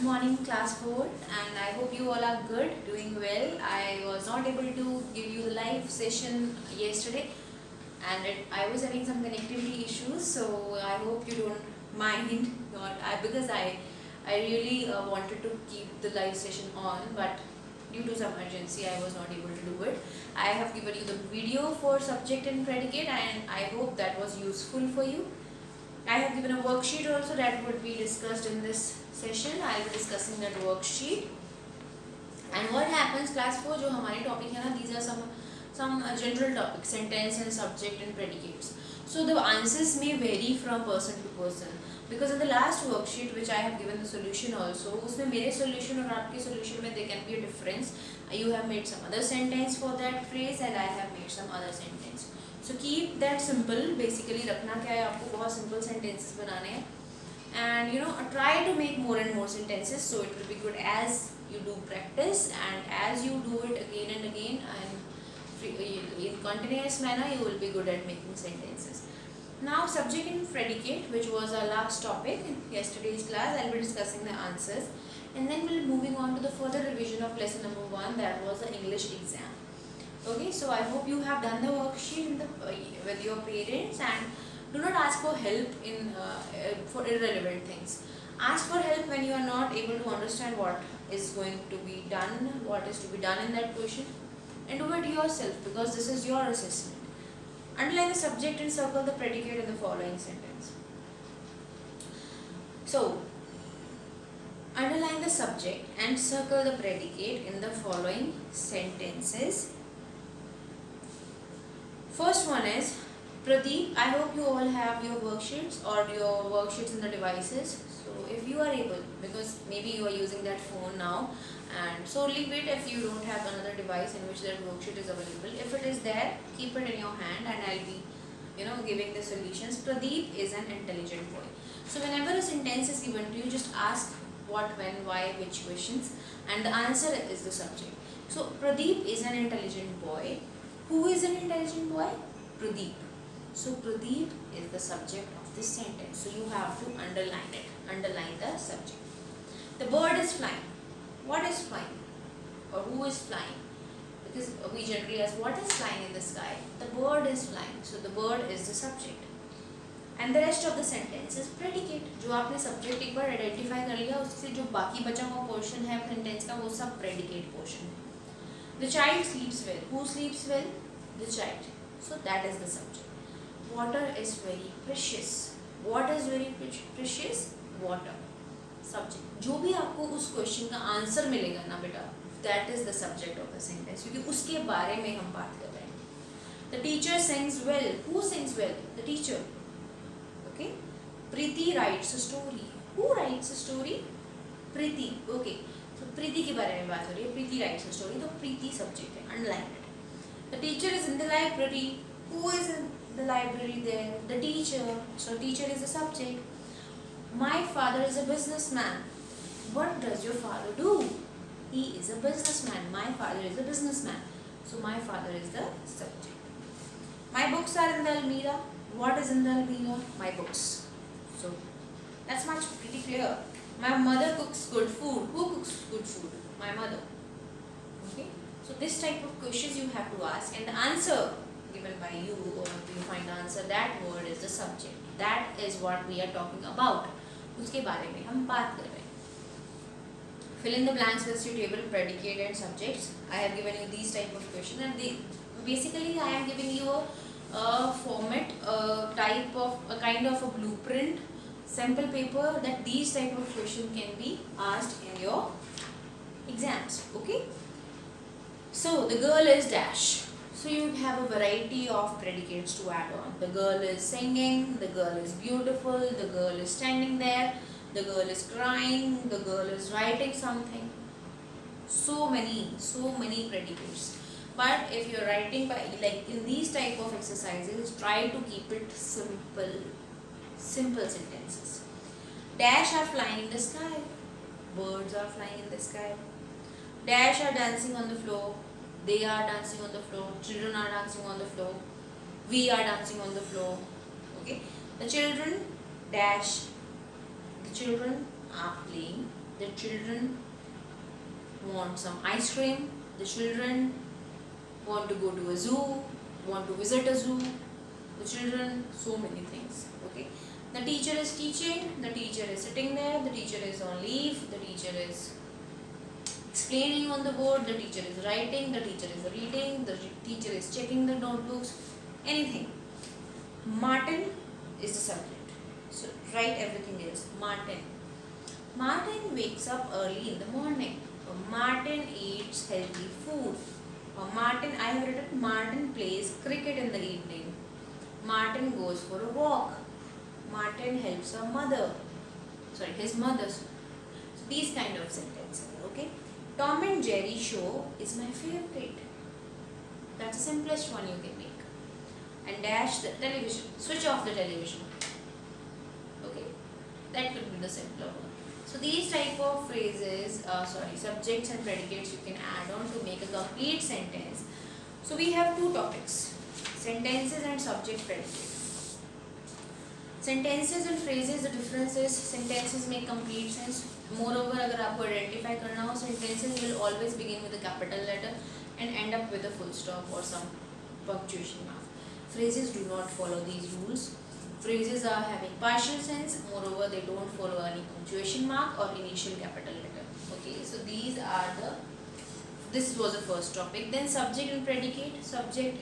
morning class 4, and I hope you all are good, doing well. I was not able to give you the live session yesterday, and I was having some connectivity issues, so I hope you don't mind. Because I really wanted to keep the live session on, but due to some urgency I was not able to do it. I have given you the video for subject and predicate, and I hope that was useful for you. I have given a worksheet also that would be discussed in this session. I will be discussing that worksheet. And what happens, class 4 जो हमारे topic है ना, these are some general topics, sentence and subject and predicates. So the answers may vary from person to person, because in the last worksheet which I have given the solution also, उसमें मेरे solution और आपके solution में there can be a difference. You have made some other sentence for that phrase and I have made some other sentence. So keep that simple. Basically रखना क्या है, आपको बहुत simple sentences बनाने हैं, and try to make more and more sentences, so it will be good as you do practice and as you do it again and again and in continuous manner, you will be good at making sentences. Now subject and predicate, which was our last topic in yesterday's class, I will be discussing the answers, and then we'll be moving on to the further revision of lesson number 1, that was the English exam. Okay, so I hope you have done the worksheet with your parents, and do not ask for help for irrelevant things. Ask for help when you are not able to understand what is going to be done, what is to be done in that question, and do it yourself, because this is your assessment. Underline the subject and circle the predicate in the following sentence. So, underline the subject and circle the predicate in the following sentences. First one is Pradeep. I hope you all have your worksheets in the devices. So if you are able, because maybe you are using that phone now, and so leave it if you don't have another device in which that worksheet is available. If it is there, keep it in your hand and I'll be giving the solutions. Pradeep is an intelligent boy. So whenever a sentence is given to you, just ask what, when, why, which questions, and the answer is the subject. So Pradeep is an intelligent boy. Who is an intelligent boy? Pradeep. So Pradeep is the subject of this sentence. So you have to underline it. Underline the subject. The bird is flying. What is flying? Or who is flying? Because we generally ask what is flying in the sky. The bird is flying. So the bird is the subject. And the rest of the sentence is predicate. जो आपने subject एक बार identify कर लिया, उससे जो बाकी बचा हुआ portion है sentence का, वो सब predicate portion है. The child sleeps well. Who sleeps well? The child. So that is the subject. Water is very precious. What is very precious? Water. Subject. जो भी आपको उस question का answer मिलेगा ना बेटा, that is the subject of the sentence, क्योंकि उसके बारे में हम बात कर रहे हैं. The teacher sings well. Who sings well? The teacher. Okay. Preeti writes a story. Who writes a story? Preeti. Okay. So प्रीति के बारे में बात हो रही है. प्रीति writes a story. तो प्रीति subject है. Underline it. The teacher is in the library. Who is in the library there? The teacher. So teacher is the subject. My father is a businessman. What does your father do? He is a businessman. My father is a businessman. So my father is the subject. My books are in the almirah. What is in the almirah? My books. So that's much pretty clear. My mother cooks good food. Who cooks good food? My mother. Okay. So this type of questions you have to ask, and the answer given by you, or if you find the answer, that word is the subject. That is what we are talking about. उसके बारे में हम बात कर रहे हैं. Fill in the blanks with suitable predicate and subjects. I have given you these type of questions, and basically I am giving you a format, a kind of a blueprint, sample paper, that these type of questions can be asked in your exams. Okay. So the girl is dash. So you have a variety of predicates to add on. The girl is singing, the girl is beautiful, the girl is standing there, the girl is crying, the girl is writing something. So many predicates. But if you're writing like in these type of exercises, try to keep it simple sentences. Dash are flying in the sky. Birds are flying in the sky. Dash are dancing on the floor. They are dancing on the floor. Children are dancing on the floor. We are dancing on the floor. Okay. The children dash. The children are playing The children want some ice cream. The children want to go to a zoo, want to visit a zoo. The children, so many things. Okay. The teacher is teaching, the teacher is sitting there, the teacher is on leave, the teacher is explaining on the board, the teacher is writing, the teacher is reading, the teacher is checking the notebooks, anything. Martin is the subject. So write everything else. Martin. Martin wakes up early in the morning. Martin eats healthy food. Martin, I have written Martin plays cricket in the evening. Martin goes for a walk. Martin helps his mother. So these kind of sentences, okay. Tom and Jerry show is my favorite. That's the simplest one you can make. And dash the television. Switch off the television. Okay, that could be the simpler one. So these type of phrases, subjects and predicates you can add on to make a complete sentence. So we have two topics, sentences and subject predicate. Sentences and phrases, the difference is sentences make complete sense. Moreover, अगर आपको identify करना हो, sentences will always begin with a capital letter and end up with a full stop or some punctuation mark. Phrases do not follow these rules. Phrases are having partial sense. Moreover, they don't follow any punctuation mark or initial capital letter. Okay, so this was the first topic. Then subject and predicate. Subject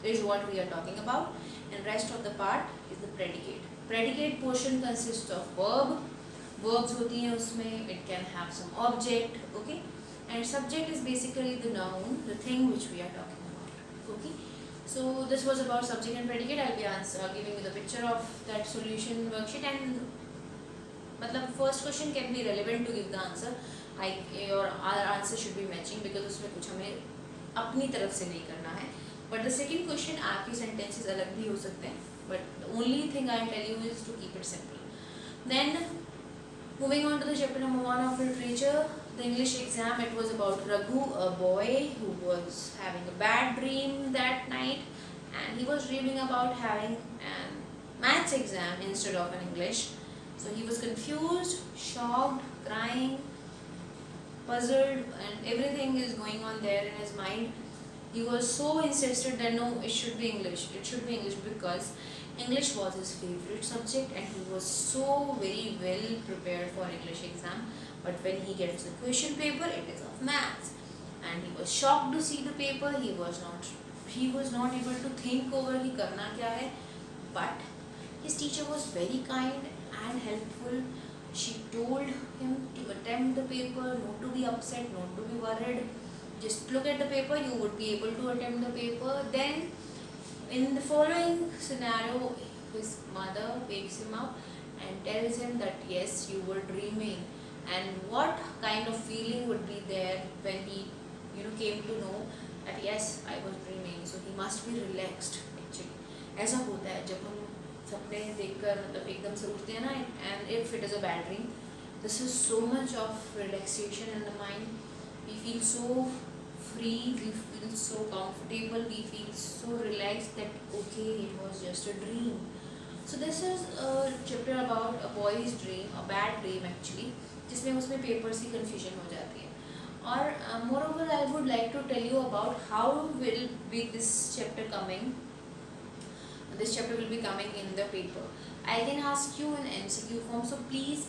is what we are talking about, and rest of the part is the predicate. Predicate portion consists of verbs होती हैं उसमें, it can have some object, okay, and subject is basically the noun, the thing which we are talking about. Okay, so this was about subject and predicate. I'll be giving you the picture of that solution worksheet, and मतलब first question can be relevant to give the answer. Our answer should be matching because उसमें कुछ हमें अपनी तरफ से नहीं करना है. But the second question आपकी sentences अलग भी हो सकते हैं. But the only thing I'll tell you is to keep it simple. Then moving on to the chapter number 1 of literature, the English exam. It was about Raghu, a boy who was having a bad dream that night, and he was dreaming about having an maths exam instead of an English. So he was confused, shocked, crying, puzzled, and everything is going on there in his mind. He was so insisted that no, it should be English. It should be English because English was his favorite subject, and he was so very well prepared for English exam. But when he gets the question paper, it is of maths, and he was shocked to see the paper. He was not able to think over कि करना क्या है. But his teacher was very kind and helpful. She told him to attempt the paper, not to be upset, not to be worried. Just look at the paper, you would be able to attempt the paper. Then in the following scenario, his mother wakes him up and tells him that yes, you were dreaming, and what kind of feeling would be there when he came to know that yes, I was dreaming. So he must be relaxed actually. ऐसा होता है जब हम सपने देखकर मतलब एकदम से उठते हैं ना, and if it is a bad dream, this is so much of relaxation in the mind. We feel so free, we feel so comfortable, we feel so relaxed that okay, it was just a dream. So this is a chapter about a boy's dream, a bad dream actually, जिसमें उसमें papers की confusion हो जाती है. और moreover, I would like to tell you about how will be this chapter coming. This chapter will be coming in the paper. I can ask you in MCQ form, so please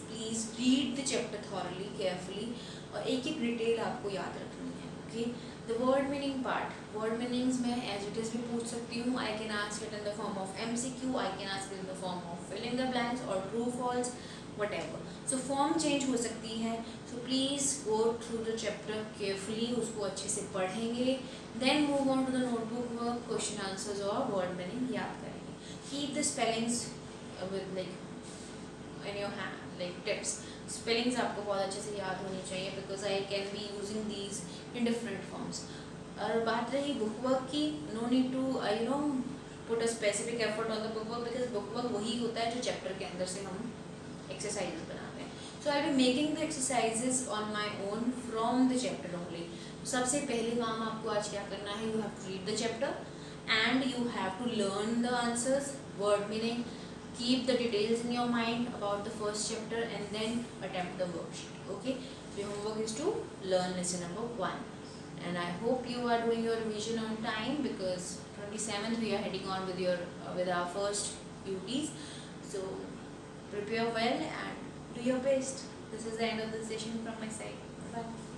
read the chapter thoroughly, carefully, और एक एक detail आपको याद रखनी है. Okay, the word meaning part. Word meanings में as it is भी पूछ सकती हूँ. I can ask it in the form of MCQ. I can ask it in the form of fill in the blanks or true false, whatever. So form change हो सकती है. So please go through the chapter carefully. उसको अच्छे से पढ़ेंगे. Then move on to the notebook work, question answers और word meaning याद करेंगे. Keep the spellings with in your hand, tips. Spellings आपको बहुत अच्छे से याद होनी चाहिए because I can be using these in different forms. और बात रही book work की, no need to put a specific effort on the book work because book work वही होता है जो chapter के अंदर से हम exercises बनाते हैं. So I'll be making the exercises on my own from the chapter only. सबसे पहले काम आपको आज क्या करना है? You have to read the chapter and you have to learn the answers, word meaning, keep the details in your mind about the first chapter and then attempt the worksheet. Okay, so your homework is to learn lesson number 1, and I hope you are doing your revision on time, because 27th we are heading on with your with our first UTs. So prepare well and do your best. This is the end of the session from my side. Bye.